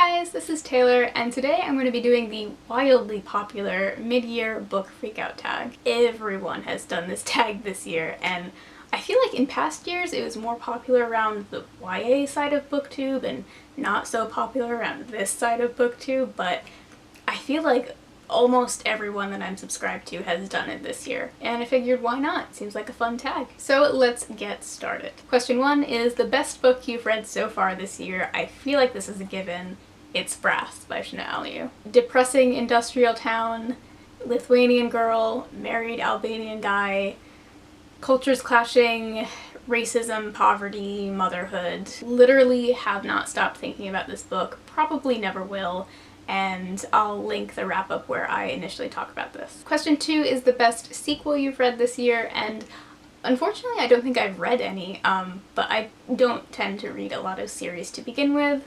guys, this is Taylor, and today I'm going to be doing the wildly popular mid-year book freakout tag. Everyone has done this tag this year, and I feel like in past years it was more popular around the YA side of Booktube and not so popular around this side of Booktube, but I feel like almost everyone that I'm subscribed to has done it this year, and I figured why not? Seems like a fun tag. So let's get started. Question 1 is the best book you've read so far this year. I feel like this is a given. It's Saddest by Freakout. Depressing industrial town, Lithuanian girl, married Albanian guy, cultures clashing, racism, poverty, motherhood. Literally have not stopped thinking about this book, probably never will, and I'll link the wrap-up where I initially talk about this. Question 2 is the best sequel you've read this year, and unfortunately I don't think I've read any, but I don't tend to read a lot of series to begin with.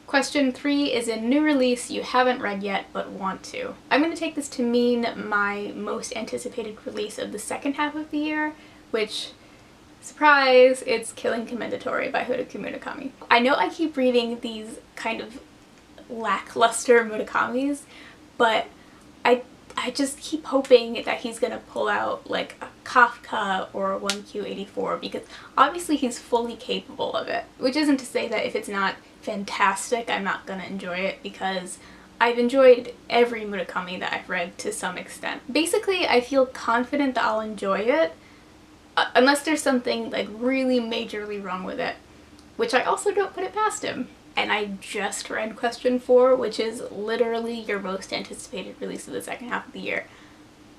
Question 3 is a new release you haven't read yet but want to. I'm going to take this to mean my most anticipated release of the second half of the year, which, surprise, it's Killing Commendatory by Haruki Murakami. I know I keep reading these kind of lackluster Murakamis, but I just keep hoping that he's gonna pull out like a Kafka or a 1Q84, because obviously he's fully capable of it. Which isn't to say that if it's not fantastic I'm not gonna enjoy it, because I've enjoyed every Murakami that I've read to some extent. Basically I feel confident that I'll enjoy it, unless there's something like really majorly wrong with it, which I also don't put it past him. And I just read question 4, which is literally your most anticipated release of the second half of the year.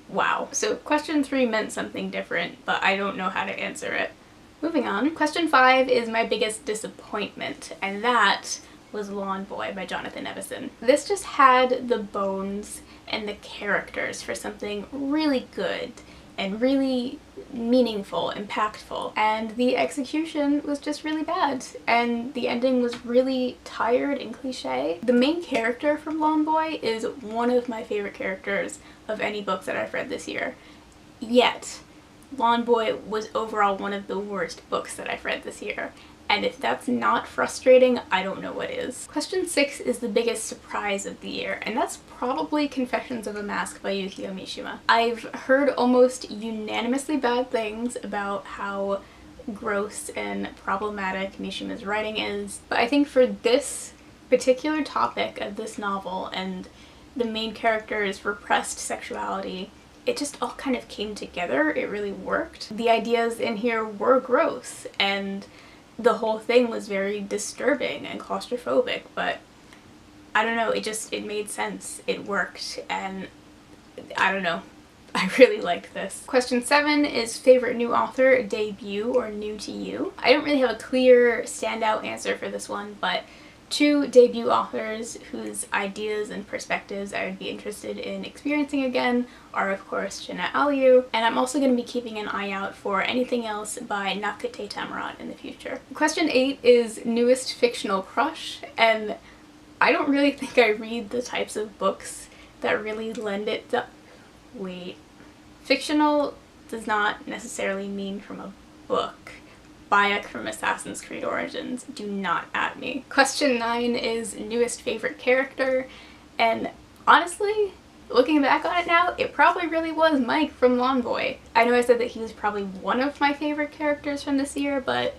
Wow. So question 3 meant something different, but I don't know how to answer it. Moving on. Question 5 is my biggest disappointment, and that was Lawn Boy by Jonathan Evison. This just had the bones and the characters for something really good and really meaningful, impactful, and the execution was just really bad, and the ending was really tired and cliche. The main character from Lawn Boy is one of my favorite characters of any book that I've read this year, yet Lawn Boy was overall one of the worst books that I've read this year. And if that's not frustrating, I don't know what is. Question 6 is the biggest surprise of the year, and that's probably Confessions of a Mask by Yukio Mishima. I've heard almost unanimously bad things about how gross and problematic Mishima's writing is, but I think for this particular topic of this novel and the main character's repressed sexuality, it just all kind of came together. It really worked. The ideas in here were gross, and the whole thing was very disturbing and claustrophobic, but I don't know, it made sense, it worked, and I don't know, I really liked this. Question 7 is favorite new author, debut, or new to you. I don't really have a clear standout answer for this one, but 2 debut authors whose ideas and perspectives I would be interested in experiencing again are of course Jina Aliu, and I'm also going to be keeping an eye out for anything else by Nakate Tamarat in the future. Question 8 is newest fictional crush, and I don't really think I read the types of books that really lend it to... Wait. Fictional does not necessarily mean from a book. Bayek from Assassin's Creed Origins, do not at me. Question 9 is newest favorite character, and honestly, looking back on it now, it probably really was Mike from Lawn Boy. I know I said that he was probably one of my favorite characters from this year, but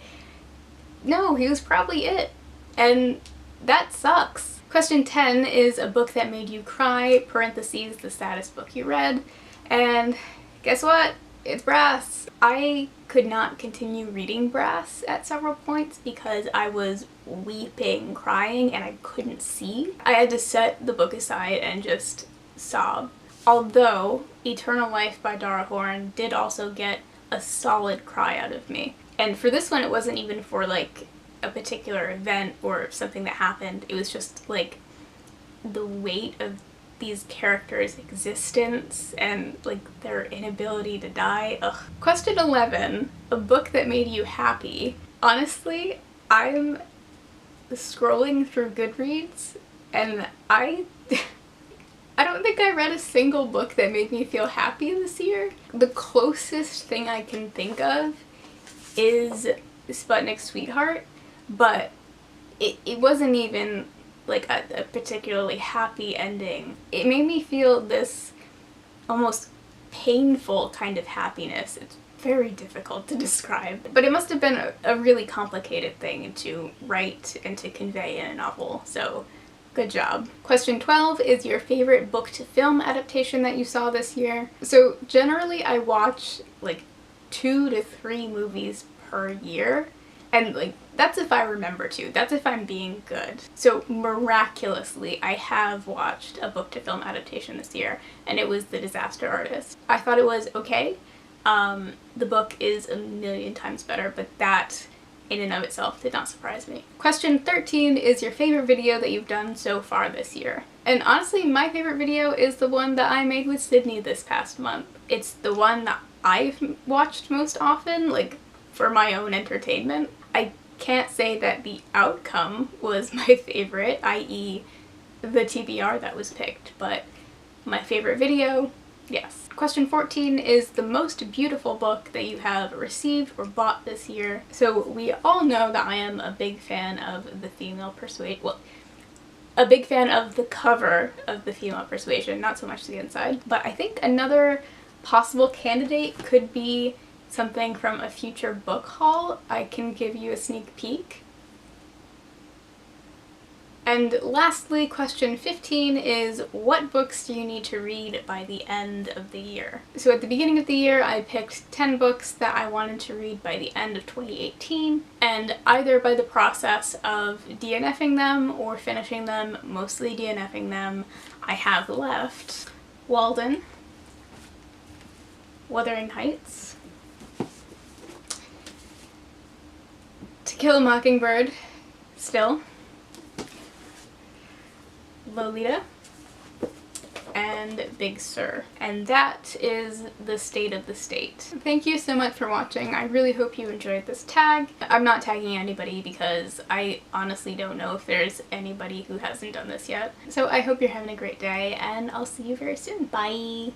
no, he was probably it, and that sucks. Question 10 is a book that made you cry, parentheses, the saddest book you read, and guess what? It's Brass. I could not continue reading Brass at several points because I was weeping, crying, and I couldn't see. I had to set the book aside and just sob. Although Eternal Life by Dara Horn did also get a solid cry out of me. And for this one, it wasn't even for like a particular event or something that happened. It was just like the weight of these characters' existence and like their inability to die. Ugh. Question 11, a book that made you happy. Honestly, I'm scrolling through Goodreads and I don't think I read a single book that made me feel happy this year. The closest thing I can think of is Sputnik Sweetheart, but it wasn't even like a particularly happy ending. It made me feel this almost painful kind of happiness. It's very difficult to describe, but it must have been a really complicated thing to write and to convey in a novel, so good job. Question 12 is your favorite book to film adaptation that you saw this year. So generally I watch like 2 to 3 movies per year, and like that's if I remember to. That's if I'm being good. So miraculously, I have watched a book to film adaptation this year, and it was The Disaster Artist. I thought it was okay. The book is a million times better, but that in and of itself did not surprise me. Question 13 is your favorite video that you've done so far this year. And honestly, my favorite video is the one that I made with Sydney this past month. It's the one that I've watched most often, like for my own entertainment. I can't say that the outcome was my favorite, i.e. the TBR that was picked, but my favorite video, yes. Question 14 is the most beautiful book that you have received or bought this year. So we all know that I am a big fan of the female persuasion, well, a big fan of the cover of the female persuasion, not so much the inside. But I think another possible candidate could be something from a future book haul. I can give you a sneak peek. And lastly, question 15 is what books do you need to read by the end of the year? So at the beginning of the year, I picked 10 books that I wanted to read by the end of 2018, and either by the process of DNFing them or finishing them, mostly DNFing them, I have left Walden, Wuthering Heights, To Kill a Mockingbird, still, Lolita, and Big Sur. And that is the state of the state. Thank you so much for watching. I really hope you enjoyed this tag. I'm not tagging anybody because I honestly don't know if there's anybody who hasn't done this yet. So I hope you're having a great day, and I'll see you very soon. Bye!